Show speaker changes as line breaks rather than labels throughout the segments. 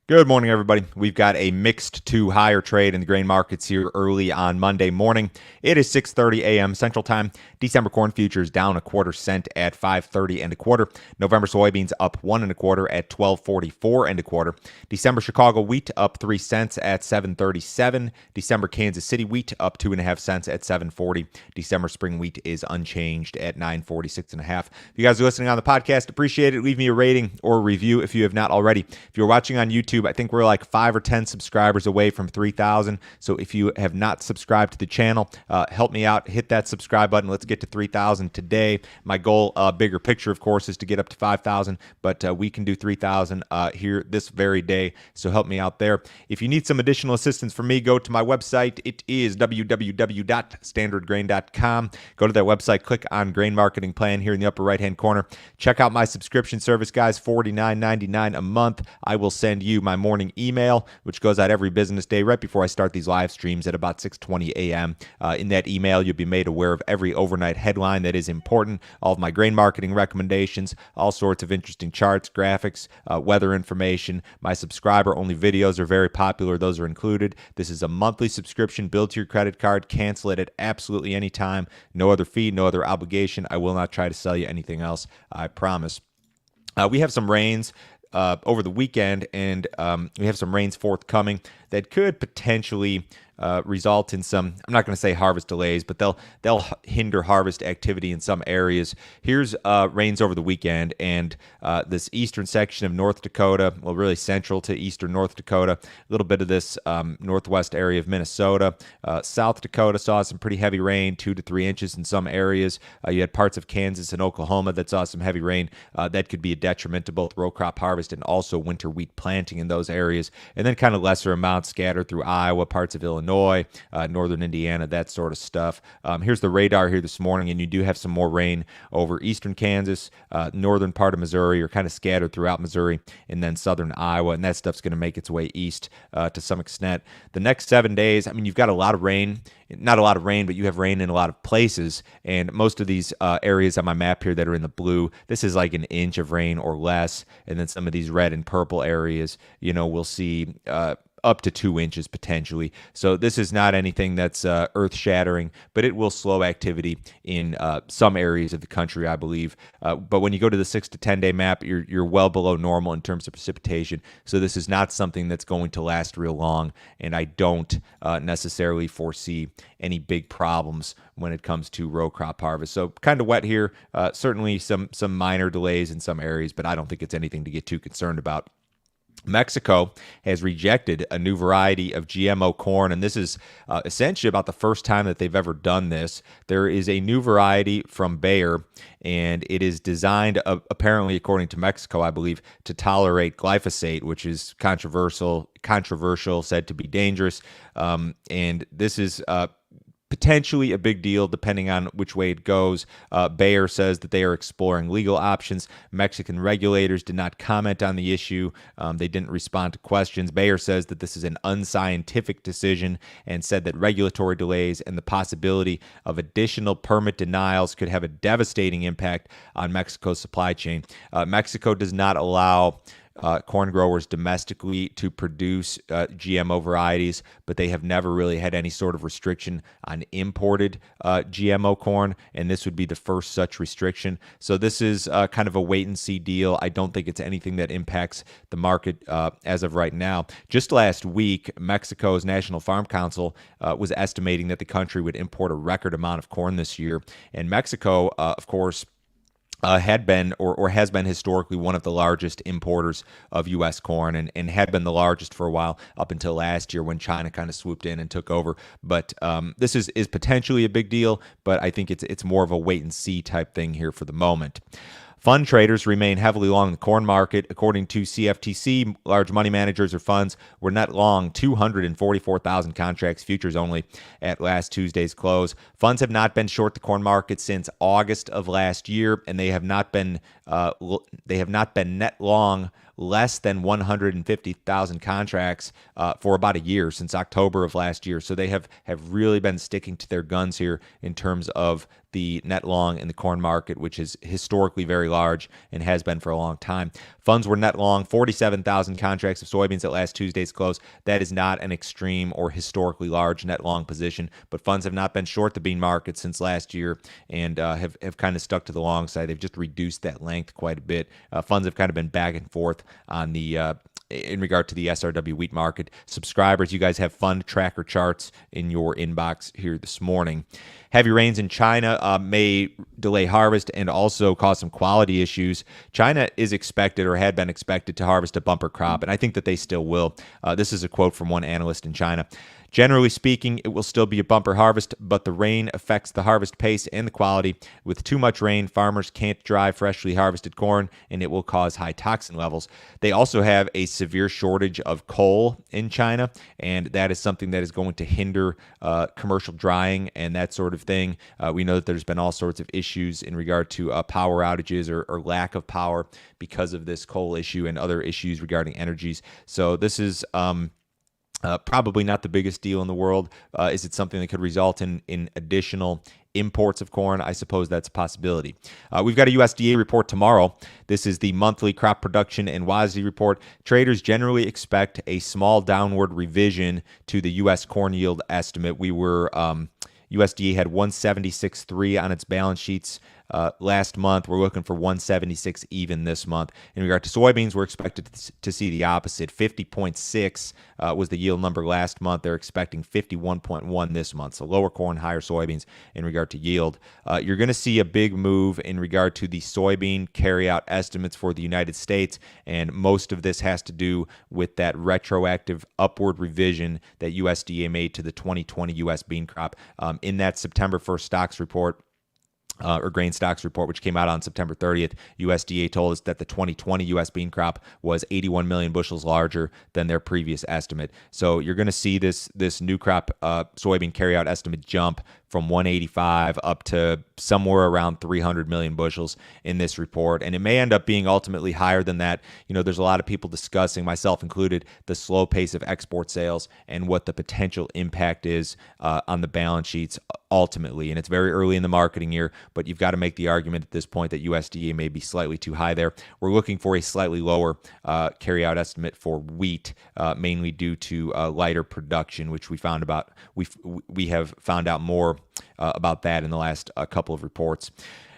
Good morning, everybody. We've got a mixed to higher trade in the grain markets here early on Monday morning. It is 6:30 a.m. Central Time. December corn futures down a quarter cent at 5.30 and a quarter. November soybeans up 1 and a quarter at 12.44 and a quarter. December Chicago wheat up 3 cents at 7.37. December Kansas City wheat up 2.5 cents at 7.40. December spring wheat is unchanged at 9.46 and a half. If you guys are listening on the podcast, appreciate it. Leave me a rating or a review if you have not already. If you're watching on YouTube, I think we're like 5 or 10 subscribers away from 3,000. So if you have not subscribed to the channel, help me out. Hit that subscribe button. Let's get to 3,000 today. My goal, bigger picture, of course, is to get up to 5,000, but we can do 3,000 here this very day. So help me out there. If you need some additional assistance from me, go to my website. It is www.standardgrain.com. Go to that website, click on Grain Marketing Plan here in the upper right-hand corner. Check out my subscription service, guys, $49.99 a month. I will send you my morning email, which goes out every business day right before I start these live streams at about 6:20 a.m. In that email, you'll be made aware of every overnight headline that is important, all of my grain marketing recommendations, all sorts of interesting charts, graphics, weather information. My subscriber-only videos are very popular. Those are included. This is a monthly subscription billed to your credit card. Cancel it at absolutely any time. No other fee, no other obligation. I will not try to sell you anything else. I promise. We have some rains over the weekend, and we have some rains forthcoming that could potentially result in some, I'm not going to say harvest delays, but they'll hinder harvest activity in some areas. Here's rains over the weekend, and this eastern section of North Dakota, well, really central to eastern North Dakota, a little bit of this northwest area of Minnesota. South Dakota saw some pretty heavy rain, 2 to 3 inches in some areas. You had parts of Kansas and Oklahoma that saw some heavy rain. That could be a detriment to both row crop harvest and also winter wheat planting in those areas. And then kind of lesser amounts scattered through Iowa, parts of Illinois, northern Indiana, that sort of stuff. Here's the radar here this morning, and you do have some more rain over eastern Kansas, northern part of Missouri, or kind of scattered throughout Missouri, and then southern Iowa, and that stuff's going to make its way east to some extent. The next 7 days, I mean, you've got a lot of rain. Not a lot of rain, but you have rain in a lot of places, and most of these areas on my map here that are in the blue, this is like an inch of rain or less, and then some of these red and purple areas, we'll see up to 2 inches potentially. So this is not anything that's earth-shattering, but it will slow activity in some areas of the country, I believe. But when you go to the 6 to 10 day map, you're well below normal in terms of precipitation. So this is not something that's going to last real long, and I don't necessarily foresee any big problems when it comes to row crop harvest. So kind of wet here. Certainly some minor delays in some areas, but I don't think it's anything to get too concerned about. Mexico has rejected a new variety of GMO corn, and this is essentially about the first time that they've ever done this. There is a new variety from Bayer, and it is designed, apparently, according to Mexico, I believe, to tolerate glyphosate, which is controversial, said to be dangerous. And this is potentially a big deal depending on which way it goes. Bayer says that they are exploring legal options. Mexican regulators did not comment on the issue. They didn't respond to questions. Bayer says that this is an unscientific decision and said that regulatory delays and the possibility of additional permit denials could have a devastating impact on Mexico's supply chain. Mexico does not allow corn growers domestically to produce GMO varieties, but they have never really had any sort of restriction on imported GMO corn, and this would be the first such restriction. So this is kind of a wait-and-see deal. I don't think it's anything that impacts the market as of right now. Just last week, Mexico's National Farm Council was estimating that the country would import a record amount of corn this year, and Mexico, of course, had been or has been historically one of the largest importers of U.S. corn and had been the largest for a while up until last year when China kind of swooped in and took over. But this is potentially a big deal, but I think it's more of a wait-and-see type thing here for the moment. Fund traders remain heavily long the corn market. According to CFTC, large money managers or funds were net long 244,000 contracts, futures only, at last Tuesday's close. Funds have not been short the corn market since August of last year, and they have not been net long less than 150,000 contracts for about a year, since October of last year. So they have really been sticking to their guns here in terms of the net long in the corn market, which is historically very large and has been for a long time. Funds were net long 47,000 contracts of soybeans at last Tuesday's close. That is not an extreme or historically large net long position, but funds have not been short the bean market since last year and have kind of stuck to the long side. They've just reduced that length quite a bit. Funds have kind of been back and forth on the in regard to the SRW wheat market. Subscribers, you guys have fund tracker charts in your inbox here this morning. Heavy rains in China may delay harvest and also cause some quality issues. China is expected, or had been expected, to harvest a bumper crop, and I think that they still will. This is a quote from one analyst in China. Generally speaking, it will still be a bumper harvest, but the rain affects the harvest pace and the quality. With too much rain, farmers can't dry freshly harvested corn, and it will cause high toxin levels. They also have a severe shortage of coal in China, and that is something that is going to hinder commercial drying and that sort of thing. We know that there's been all sorts of issues in regard to power outages or lack of power because of this coal issue and other issues regarding energies. So this is probably not the biggest deal in the world. Is it something that could result in additional imports of corn? I suppose that's a possibility. We've got a USDA report tomorrow. This is the monthly crop production and WASDE report. Traders generally expect a small downward revision to the U.S. corn yield estimate. USDA had 176.3 on its balance sheets last month. We're looking for 176 even this month. In regard to soybeans, we're expected to see the opposite. 50.6 was the yield number last month. They're expecting 51.1 this month. So lower corn, higher soybeans in regard to yield. You're going to see a big move in regard to the soybean carryout estimates for the United States, and most of this has to do with that retroactive upward revision that USDA made to the 2020 U.S. bean crop. In that September 1st stocks report, or grain stocks report, which came out on September 30th, USDA told us that the 2020 U.S. bean crop was 81 million bushels larger than their previous estimate. So you're going to see this new crop soybean carryout estimate jump from 185 up to somewhere around 300 million bushels in this report. And it may end up being ultimately higher than that. You know, there's a lot of people discussing, myself included, the slow pace of export sales and what the potential impact is on the balance sheets ultimately. And it's very early in the marketing year, but you've got to make the argument at this point that USDA may be slightly too high there. We're looking for a slightly lower carryout estimate for wheat, mainly due to lighter production, which we have found out more about that in the last couple of reports.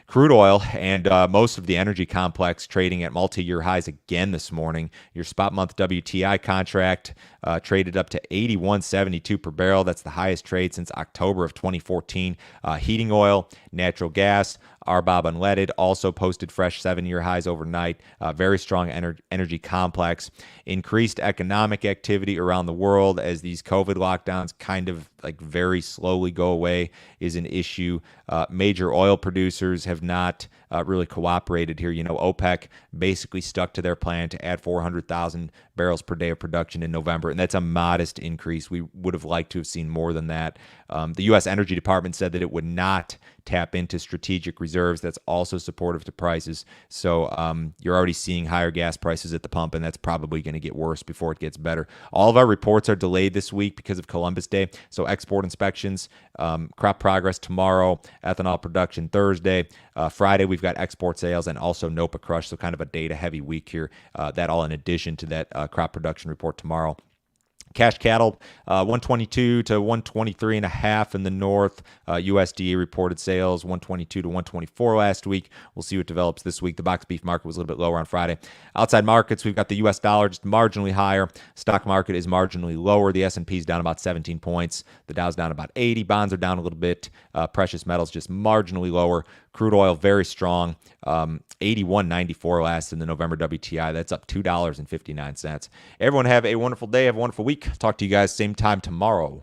Crude oil and most of the energy complex trading at multi-year highs again this morning. Your spot month WTI contract traded up to 81.72 per barrel. That's the highest trade since October of 2014. Heating oil, natural gas, RBOB unleaded also posted fresh 7-year highs overnight. Very strong energy complex. Increased economic activity around the world as these COVID lockdowns kind of like very slowly go away is an issue. Major oil producers have not really cooperated here. You know, OPEC basically stuck to their plan to add 400,000 barrels per day of production in November, and that's a modest increase. We would have liked to have seen more than that. The U.S. Energy Department said that it would not tap into strategic reserves. That's also supportive to prices. So you're already seeing higher gas prices at the pump, and that's probably going to get worse before it gets better. All of our reports are delayed this week because of Columbus Day. So export inspections, crop progress tomorrow, ethanol production Thursday. Friday, we've got export sales and also NOPA crush. So kind of a data-heavy week here. That all in addition to that crop production report tomorrow. Cash cattle, 122 to 123 and a half in the north. USDA reported sales 122 to 124 last week. We'll see what develops this week. The box beef market was a little bit lower on Friday. Outside markets, we've got the U.S. dollar just marginally higher. Stock market is marginally lower. The S&P is down about 17 points. The Dow's down about 80. Bonds are down a little bit. Precious metals just marginally lower. Crude oil very strong. 81.94 last in the November WTI. That's up $2.59. Everyone have a wonderful day. Have a wonderful week. Talk to you guys same time tomorrow.